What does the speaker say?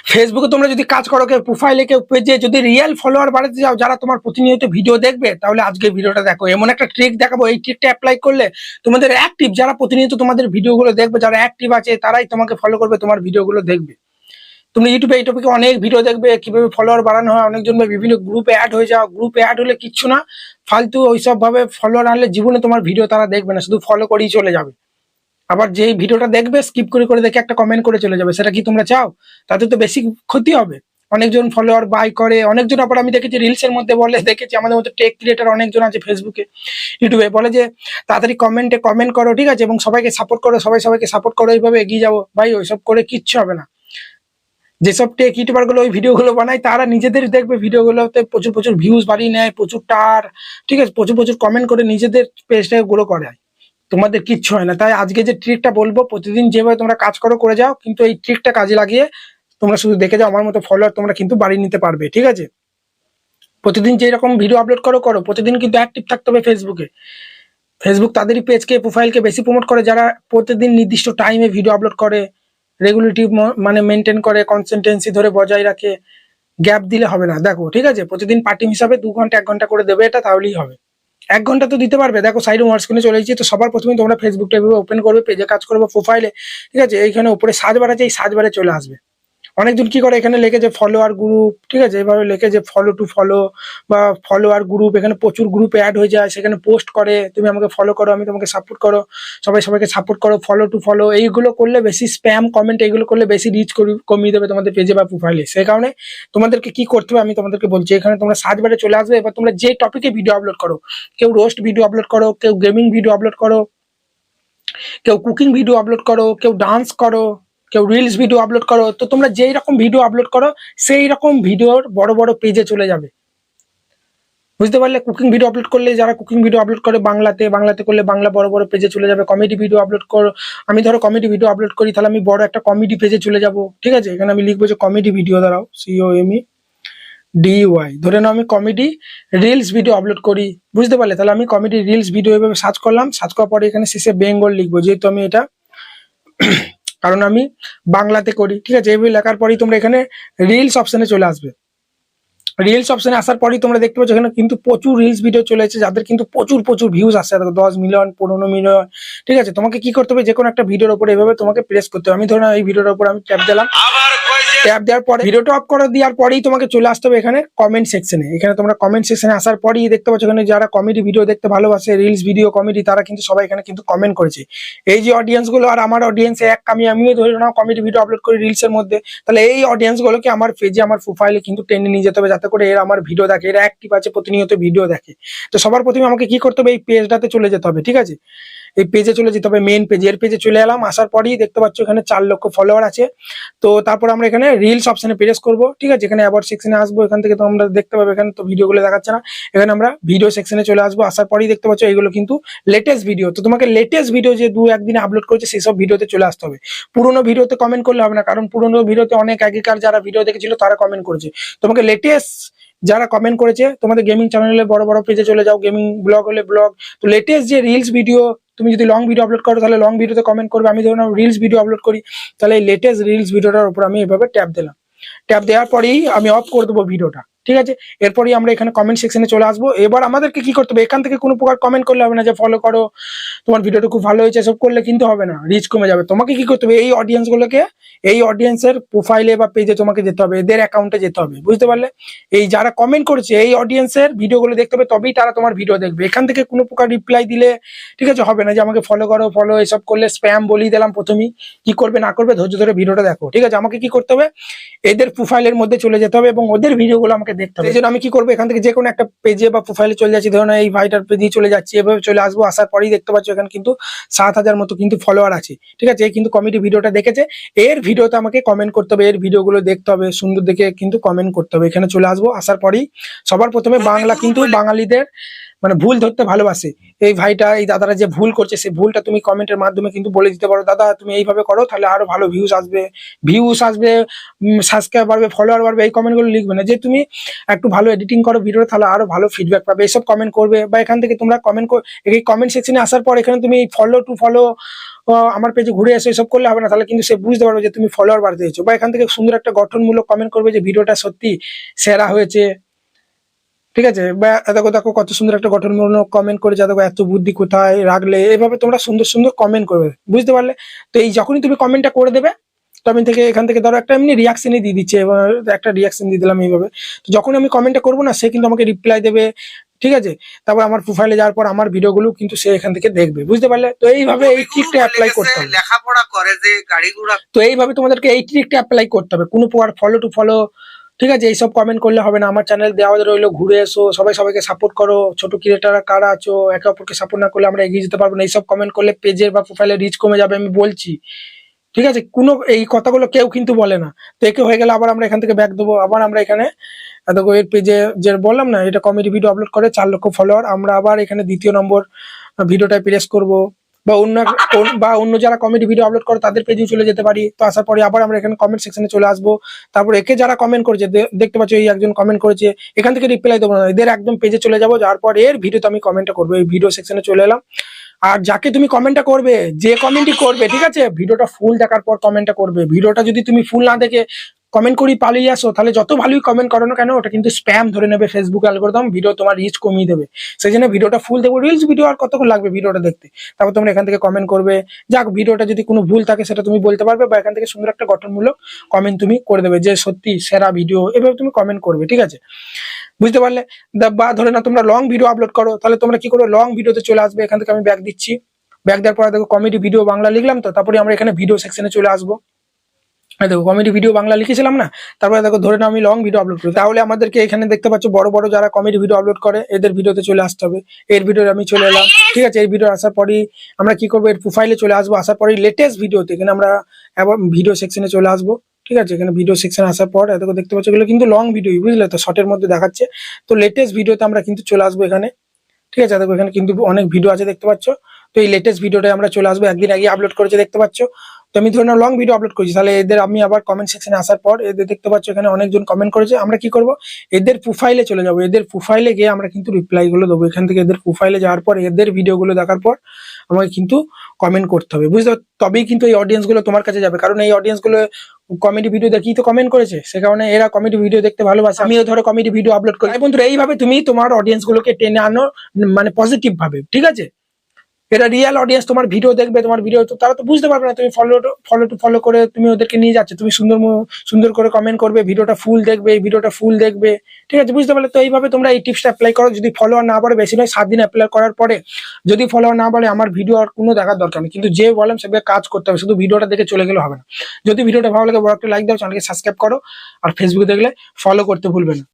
ফেসবুকে তোমরা যদি কাজ করো, কেউ প্রোফাইলে, কেউ পেজে, যদি রিয়েল ফলোয়ার বাড়াতে যাও যারা তোমার প্রতিনিয়ত ভিডিও দেখবে, তাহলে আজকের ভিডিওটা দেখো। এমন একটা ট্রিক দেখাবো, এই ট্রিকটা অ্যাপ্লাই করলে তোমাদের অ্যাক্টিভ যারা প্রতিনিয়ত তোমাদের ভিডিওগুলো দেখবে, যারা অ্যাক্টিভ আছে তারাই তোমাকে ফলো করবে, তোমার ভিডিওগুলো দেখবে। তুমি ইউটিউবে এই টপিকে অনেক ভিডিও দেখবে, কিভাবে ফলোয়ার বাড়ানো হয়, অনেকজন বিভিন্ন গ্রুপে অ্যাড হয়ে যাও। গ্রুপে অ্যাড হলে কিচ্ছু না, ফালতু ওইসব ভাবে ফলোয়ার আনলে জীবনে তোমার ভিডিও তারা দেখবে না, শুধু ফলো করেই চলে যাবে। আবার যেই ভিডিওটা দেখবে স্কিপ করে করে দেখে একটা কমেন্ট করে চলে যাবে, সেটা কি তোমরা চাও? তাতে তো বেশি ক্ষতি হবে। অনেকজন ফলোয়ার বাই করে, অনেকজন আবার আমি দেখেছি রিলসের মধ্যে বলে, দেখেছি আমাদের মধ্যে টেক ক্রিয়েটার অনেকজন আছে ফেসবুকে, ইউটিউবে, বলে যে তাড়াতাড়ি কমেন্টে কমেন্ট করো, ঠিক আছে, এবং সবাইকে সাপোর্ট করো, সবাইকে সাপোর্ট করো, এইভাবে এগিয়ে যাবো। ভাই ওইসব করে কিচ্ছু হবে না। যেসব টেক ইউটিউবার গুলো ওই ভিডিওগুলো বানায়, তারা নিজেদের দেখবে ভিডিওগুলোতে প্রচুর প্রচুর ভিউজ বাড়িয়ে নেয়, প্রচুর টার, ঠিক আছে, প্রচুর প্রচুর কমেন্ট করে নিজেদের পেজটাকে গ্রো করে। তোমাদের কিচ্ছু হয় না। তাই আজকে যে ট্রিকটা বলবো, প্রতিদিন যেভাবে তোমরা কাজ করে যাও, কিন্তু এই ট্রিকটা কাজে লাগিয়ে তোমরা শুধু দেখে যাও, আমার মতো ফলোয়ার তোমরা কিন্তু বাড়িয়ে নিতে পারবে, ঠিক আছে। প্রতিদিন যে রকম ভিডিও আপলোড করো, প্রতিদিন কিন্তু অ্যাক্টিভ থাকতে হবে ফেসবুকে। ফেসবুক তাদেরই পেজকে, প্রোফাইলকে বেশি প্রমোট করে যারা প্রতিদিন নির্দিষ্ট টাইমে ভিডিও আপলোড করে, রেগুলারিটি মানে মেনটেন করে, কনসিস্টেন্সি ধরে বজায় রাখে। গ্যাপ দিলে হবে না, দেখো, ঠিক আছে। প্রতিদিন পার্ট টাইম হিসাবে 2 ঘন্টা 1 ঘন্টা করে দেবে, এটা তাহলেই হবে। 1 ঘন্টা তো দিতে পারবে। দেখো সাইডে ওয়ার্ড স্ক্রিনে চলে এসেছি। তো সবার প্রথমে তোমরা ফেসবুকটা এভাবে ওপেন করবে, পেজে কাজ করবে, প্রোফাইলে, ঠিক আছে। এইখানে উপরে সার্চ বার আছে, এই সার্চ বারে চলে আসবে। অনেকজন কি করে, এখানে লেখে যে ফলোয়ার গ্রুপ, ঠিক আছে, এভাবে লেখে যে ফলো টু ফলো বা ফলোয়ার গ্রুপ। এখানে প্রচুর গ্রুপে অ্যাড হয়ে যায়, সেখানে পোস্ট করে তুমি আমাকে ফলো করো, আমি তোমাকে সাপোর্ট করো, সবাইকে সাপোর্ট করো, ফলো টু ফলো। এইগুলো করলে বেশি স্প্যাম কমেন্ট, এইগুলো করলে বেশি রিচ কমিয়ে দেবে তোমাদের পেজে বা প্রোফাইলে। সেই কারণে তোমাদেরকে কি করতে হবে আমি তোমাদেরকে বলছি। এখানে তোমরা সার্চ বারে চলে আসবে। এবার তোমরা যে টপিকে ভিডিও আপলোড করো, কেউ রোস্ট ভিডিও আপলোড করো, কেউ গেমিং ভিডিও আপলোড করো, কেউ কুকিং ভিডিও আপলোড করো, কেউ ডান্স করো, কেউ রিলস ভিডিও আপলোড করো, তো তোমরা যেই রকম ভিডিও আপলোড করো সেই রকম ভিডিওর বড় বড় পেজে চলে যাবে, বুঝতে পারলে। কুকিং ভিডিও আপলোড করলে, যারা কুকিং ভিডিও আপলোড করে বাংলাতে করলে বাংলা বড় বড় পেজে চলে যাবে। কমেডি ভিডিও আপলোড করো, আমি ধরো কমেডি ভিডিও আপলোড করি, তাহলে আমি বড় একটা কমেডি পেজে চলে যাব, ঠিক আছে। এখানে আমি লিখবো যে কমেডি ভিডিও, দাঁড়াও, COMEDY, ধরে নাও আমি কমেডি রিলস ভিডিও আপলোড করি, বুঝতে পারলে। তাহলে আমি কমেডি রিলস ভিডিও এভাবে সার্চ করলাম, সার্চ করার পরে এখানে শেষে বেঙ্গল লিখবো, যেহেতু আমি এটা কারণ আমি বাংলাতে করি, ঠিক আছে। এইভাবে লেখার পরেই তোমরা এখানে রিলস অপশনে চলে আসবে। রিলস অপশনে আসার পরেই তোমরা দেখতে পাচ্ছ এখানে কিন্তু প্রচুর রিলস ভিডিও চলে এসেছে, যাদের কিন্তু প্রচুর প্রচুর ভিউজ আসছে, 10 মিলিয়ন 15 মিলিয়ন, ঠিক আছে। তোমাকে কি করতে হবে, যে কোনো একটা ভিডিওর উপরে এভাবে তোমাকে প্রেস করতে হবে। আমি ধরুন এই ভিডিওর উপর আমি ট্যাপ দিলাম, ট্যাপ দেওয়ার পরে ভিডিওটা অফ করে দেওয়ার পরেই তোমাকে চলে আসতে হবে এখানে কমেন্ট সেকশনে। এখানে তোমরা কমেন্ট সেকশনে আসার পরেই দেখতে পাচ্ছ এখানে যারা কমেডি ভিডিও দেখতে ভালোবাসে, রিলস ভিডিও কমেডি, তারা কিন্তু সবাই এখানে কিন্তু কমেন্ট করেছে। এই যে অডিয়েন্স গুলো আর আমার অডিয়েন্স এক, আমিও ধরে নাও কমেডি ভিডিও আপলোড করি রিলসের মধ্যে, তাহলে এই অডিয়েন্স গুলোকে আমার পেজে, আমার প্রোফাইলে কিন্তু টেনে নিয়ে যেতে হবে, যাতে করে এরা আমার ভিডিও দেখে, এরা অ্যাক্টিভ আছে, প্রতিনিয়ত ভিডিও দেখে। তো সবার প্রথমে আমাকে কি করতে হবে, এই পেজটাতে চলে যেতে হবে, ঠিক আছে। এই পেজে চলে যেতে হবে, মেন পেজে। এর পেজে চলে এলাম, আসার পরেই দেখতে পাচ্ছ এখানে 4 লক্ষ ফলোয়ার আছে। তো তারপর আমরা এখানে রিলস অপশনে প্রেস করব, ঠিক আছে। এখানে অ্যাবাউট সেকশনে আসবো, এখান থেকে তোমরা দেখতে পাবে, এখানে তো ভিডিওগুলো দেখাচ্ছে না, এখানে আমরা ভিডিও সেকশনে চলে আসবো। আসার পরেই দেখতে পাচ্ছ এগুলো কিন্তু লেটেস্ট ভিডিও। তো তোমাকে লেটেস্ট ভিডিও যে 2-1 দিনে আপলোড করেছে সেই সব ভিডিওতে চলে আসতে হবে। পুরোনো ভিডিওতে কমেন্ট করলে হবে না, কারণ পুরোনো ভিডিওতে অনেক আগেকার যারা ভিডিও দেখেছিল তারা কমেন্ট করেছে। তোমাকে লেটেস্ট যারা কমেন্ট করেছে, তোমাদের গেমিং চ্যানেলে বড় বড় পেজে চলে যাও, গেমিং ব্লগ হলে ব্লগ, তো লেটেস্ট যে রিলস ভিডিও, তুমি যদি লং ভিডিও আপলোড করো তাহলে লং ভিডিওতে কমেন্ট করবে। আমি ধরুন রিলস ভিডিও আপলোড করি, তাহলে এই লেটেস্ট রিলস ভিডিওটার উপর আমি এভাবে ট্যাপ দিলাম। ট্যাপ দেওয়ার পরেই আমি অফ করে দেবো ভিডিওটা, ঠিক আছে। এরপরই আমরা এখানে কমেন্ট সেকশনে চলে আসবো। এবার আমাদেরকে কি করতে হবে, এখান থেকে কোনো প্রকার কমেন্ট করলে হবে না যে ফলো করো, তোমার ভিডিওটা খুব ভালো হয়েছে, এসব করলে কিন্তু হবে না, রিচ কমে যাবে। তোমাকে কি করতে হবে, এই অডিয়েন্স গুলোকে, এই অডিয়েন্সের প্রোফাইলে বা পেজে তোমাকে যেতে হবে, এদের অ্যাকাউন্টে যেতে হবে, বুঝতে পারলে। এই যারা কমেন্ট করেছে এই অডিয়েন্সের ভিডিওগুলো দেখতে হবে, তবেই তারা তোমার ভিডিও দেখবে। এখান থেকে কোনো প্রকার রিপ্লাই দিলে, ঠিক আছে, হবে না যে আমাকে ফলো করো, ফলো এসব করলে স্প্যাম বলিয়ে দিলাম প্রথমেই। কি করবে না করবে ধৈর্য ধরে ভিডিওটা দেখো, ঠিক আছে। আমাকে কি করতে হবে, এদের প্রোফাইলের মধ্যে চলে যেতে হবে এবং ওদের ভিডিওগুলো আমাকে দেখতে হবে। এই জন্য আমি কি করবো, এখান থেকে যে কোনো একটা পেজে বা প্রোফাইলে চলে যাচ্ছি, ধরুন এই ভাইটার পেজে চলে যাচ্ছি, এভাবে চলে আসবো। আসার পরেই দেখতে পাচ্ছ এখানে কিন্তু 7,000 মতো কিন্তু ফলোয়ার আছে, ঠিক আছে। এই কিন্তু কমেডি ভিডিওটা দেখেছে, এর ভিডিওতে আমাকে কমেন্ট করতে হবে, এর ভিডিওগুলো দেখতে হবে, সুন্দর দেখে কিন্তু কমেন্ট করতে হবে। এখানে চলে আসবো, আসার পরেই সবার প্রথমে বাংলা, কিন্তু বাঙালিদের মানে ভুল ধরতে ভালোবাসে। এই ভাইটা এই দাদারা যে ভুল করছে সেই ভুলটা তুমি কমেন্টের মাধ্যমে কিন্তু বলে দিতে পারো, দাদা তুমি এইভাবে করো তাহলে আরো ভালো ভিউজ আসবে, সাবস্ক্রাইব বাড়বে, ফলোয়ার বাড়বে। এই কমেন্টগুলো লিখবে না। যে তুমি একটু ভালো এডিটিং করো ভিডিও, তাহলে আরো ভালো ফিডব্যাক পাবে, এইসব কমেন্ট করবে। বা এখান থেকে তোমরা এই কমেন্ট সেকশনে আসার পর এখানে তুমি ফলো আমার পেজে ঘুরে এসে এসব করলে হবে না, তাহলে কিন্তু সে বুঝতে পারবে যে তুমি ফলোয়ার বাড়তে দিয়েছো। বা এখান থেকে সুন্দর একটা গঠনমূলক কমেন্ট করবে যে ভিডিওটা সত্যি সেরা হয়েছে, ঠিক আছে। বা দেখো দেখো কত সুন্দর একটা গঠনমূলক কমেন্ট করে, যা দেখো এত বুদ্ধি কোথায় রাখলে, এইভাবে তোমরা সুন্দর সুন্দর কমেন্ট করবে, বুঝতে পারলে। তো এই যখনই তুমি কমেন্টটা করে দেবে, তো আমি এখান থেকে ধরো একটা এমনি রিয়াকশনই দিয়ে দিচ্ছে, এবার একটা রিয়াকশন দিয়ে দিলাম এইভাবে। তো যখন আমি কমেন্টটা করবো না, সে কিন্তু আমাকে রিপ্লাই দেবে, ঠিক আছে। তারপর আমার প্রোফাইলে যাওয়ার পর আমার ভিডিওগুলো কিন্তু সে এখান থেকে দেখবে, বুঝতে পারলে। তো এইভাবে এই ট্রিকটা অ্যাপ্লাই করতে হবে। লেখাপড়া করে যে গাড়ি ঘোড়া, তো এইভাবে তোমাদেরকে এই ট্রিকটা অ্যাপ্লাই করতে হবে। কোনো প্রকার ফলো, ঠিক আছে, এইসব কমেন্ট করলে হবে না। আমার চ্যানেল দেওয়া রইলো, ঘুরে এসো, সবাই সবাইকে সাপোর্ট করো, ছোট ক্রিয়েটাররা কারা আছো, একে অপরকে সাপোর্ট না করলে আমরা এগিয়ে যেতে পারবো না। এইসব কমেন্ট করলে পেজের বা প্রোফাইলে রিচ কমে যাবে, আমি বলছি, ঠিক আছে। কোনো এই কথাগুলো কেউ কিন্তু বলে না। তো একে হয়ে গেলে আবার আমরা এখান থেকে ব্যাক দেবো, আবার আমরা এখানে দেখো এর পেজে যে বললাম না, এটা কমেডি ভিডিও আপলোড করে 4 লক্ষ ফলোয়ার, আমরা আবার এখানে দ্বিতীয় নম্বর ভিডিওটা প্রেস করব। বা অন্য যারা কমেডি ভিডিও আপলোড করে তাদের পেজেও চলে যেতে পারি। তো আসার পরে আবার আমরা এখানে কমেন্ট সেকশনে চলে আসবো। তারপর একে যারা কমেন্ট করেছে, দেখতে পাচ্ছ এই একজন কমেন্ট করেছে, এখান থেকে রিপ্লাই দেবো না, এদের একদম পেজে চলে যাবো। যাওয়ার পর এর ভিডিওতে আমি কমেন্টটা করবো, এই ভিডিও সেকশনে চলে এলাম। আর যাকে তুমি কমেন্টটা করবে, যে কমেন্টই করবে, ঠিক আছে, ভিডিওটা ফুল দেখার পর কমেন্টটা করবে। ভিডিওটা যদি তুমি ফুল না দেখে কমেন্ট করি পালিয়ে আসো, তাহলে যত ভালোই কমেন্ট করো না কেন, ওটা কিন্তু স্প্যাম ধরে নেবে ফেসবুক অ্যালগরিদম, ভিডিও তোমার রিচ কমিয়ে দেবে। সেই জন্য ভিডিওটা ফুল দেখবো। রিলস ভিডিও আর কতক্ষণ লাগবে ভিডিওটা দেখতে। তারপর তোমরা এখান থেকে কমেন্ট করবে, যাক ভিডিওটা যদি কোনো ভুল থাকে সেটা তুমি বলতে পারবে, বা এখান থেকে সুন্দর একটা গঠনমূলক কমেন্ট তুমি করে দেবে যে সত্যি সেরা ভিডিও, এভাবে তুমি কমেন্ট করবে, ঠিক আছে, বুঝতে পারলে। বা ধরে না তোমরা লং ভিডিও আপলোড করো, তাহলে তোমরা কি করো, লং ভিডিওতে চলে আসবে। এখান থেকে আমি ব্যাক দিচ্ছি, ব্যাক দেওয়ার পরে দেখো কমেডি ভিডিও বাংলা লিখলাম, তো তারপরে আমরা এখানে ভিডিও সেকশনে চলে আসবো। দেখো কমেডি ভিডিও বাংলা লিখেছিলাম না, তারপরে দেখো ধরে নাও আমি লং ভিডিও আপলোড করি, তাহলে আমাদেরকে এখানে দেখতে পাচ্ছ বড় বড় যারা কমেডি ভিডিও আপলোড করে এদের ভিডিওতে চলে আসতে হবে। এর ভিডিওতে আমি চলে এলাম, ঠিক আছে। এই ভিডিও আসার পরই আমরা কি করবো, এর প্রোফাইলে চলে আসবো। আসার পরে লেটেস্ট ভিডিওতে এখানে আমরা আবার ভিডিও সেকশনে চলে আসবো, ঠিক আছে। এখানে ভিডিও সেকশন আসার পর দেখো দেখতে পাচ্ছ এগুলো কিন্তু লং ভিডিও, বুঝলে তো, শর্টের মধ্যে দেখাচ্ছে। তো লেটেস্ট ভিডিওতে আমরা কিন্তু চলে আসবো এখানে, ঠিক আছে। দেখো এখানে কিন্তু অনেক ভিডিও আছে দেখতে পাচ্ছ। তো এই লেটেস্ট ভিডিওটাই আমরা চলে আসবো, একদিন আগে আপলোড করেছে দেখতে পাচ্ছ। তো আমি ধরে নাও লং ভিডিও আপলোড করেছি, তাহলে এদের আমি আবার কমেন্ট সেকশনে আসার পর এদের দেখতে পাচ্ছ এখানে অনেকজন কমেন্ট করেছে। আমরা কি করব, এদের প্রোফাইলে চলে যাবো। এদের প্রোফাইলে গিয়ে আমরা কিন্তু রিপ্লাই গুলো দেবো। এখান থেকে এদের প্রোফাইলে যাওয়ার পর এদের ভিডিওগুলো দেখার পর আমাকে কিন্তু কমেন্ট করতে হবে, বুঝতে পারছো। তবেই কিন্তু এই অডিয়েন্স গুলো তোমার কাছে যাবে, কারণ এই অডিয়েন্স গুলো কমেডি ভিডিও দেখি তো কমেন্ট করেছে, সে কারণে এরা কমেডি ভিডিও দেখতে ভালোবাসে। আমিও ধরো কমেডি ভিডিও আপলোড করি। বন্ধুরা এইভাবে তুমি তোমার অডিয়েন্স গুলোকে টেনে আনো, মানে পজিটিভ ভাবে, ঠিক আছে। এটা রিয়েল অডিয়েন্স তোমার ভিডিও দেখবে, তোমার ভিডিও তো তারা তো বুঝতে পারবে না তুমি ফলো করে তুমি ওদেরকে নিয়ে যাচ্ছে। তুমি সুন্দর করে কমেন্ট করবে, ভিডিওটা ফুল দেখবে, এই ভিডিওটা ফুল দেখবে, ঠিক আছে, বুঝতে পারলে। তো এইভাবে তোমরা এই টিপসটা অ্যাপ্লাই করো। যদি ফলোয়ার না বাড়ে, বেশি নয় 7 দিন অ্যাপ্লাই করার পরে যদি ফলোয়ার না বাড়ে, আমার ভিডিও আর কোনো দেখার দরকার নেই, কিন্তু যে বললাম সেভাবে কাজ করতে হবে, শুধু ভিডিওটা দেখে চলে গেলে হবে না। যদি ভিডিওটা ভালো লাগে বড় একটা লাইক দাও, চ্যানেলকে সাবস্ক্রাইব করো, আর ফেসবুকে দেখলে ফলো করতে ভুলবে না।